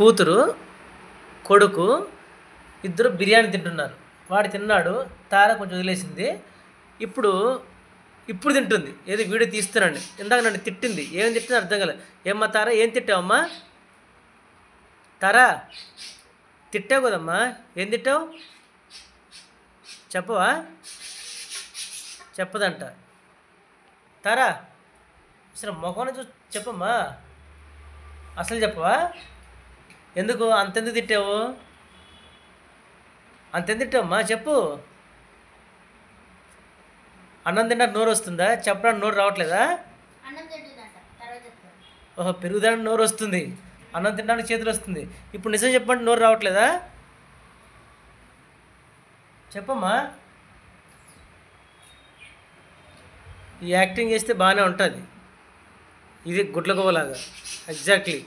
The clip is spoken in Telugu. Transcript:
కూతురు కొడుకు ఇద్దరు బిర్యానీ తింటున్నారు. వాడు తిన్నాడు, తార కొంచెం వదిలేసింది. ఇప్పుడు ఇప్పుడు తింటుంది. ఏదో వీడియో తీస్తున్నాండి. ఇందాక నన్ను తిట్టింది. ఏం తిట్టింది అర్థం కాలేదు. ఏమ్మా తార, ఏం తిట్టావమ్మా? తారా, తిట్టావు కదమ్మా, ఏం తిట్టావు చెప్పవా? చెప్పదంట. తారా, అసలు మొఖాన్ని చూసి చెప్పమ్మా, అసలు చెప్పవా? ఎందుకు అంతెందుకు తిట్టావు? అంతెందుకు తిట్టావమ్మా చెప్పు. అన్నం తింటానికి నోరు వస్తుందా? చెప్పడానికి నోరు రావట్లేదా? ఓహో, పెరుగుదానికి నోరు వస్తుంది, అన్నం తినడానికి చేతులు వస్తుంది. ఇప్పుడు నిజం చెప్పండి, నోరు రావట్లేదా? చెప్పమ్మా. ఈ యాక్టింగ్ చేస్తే బాగానే ఉంటుంది. ఇది గుడ్లగోవలాగా ఎగ్జాక్ట్లీ.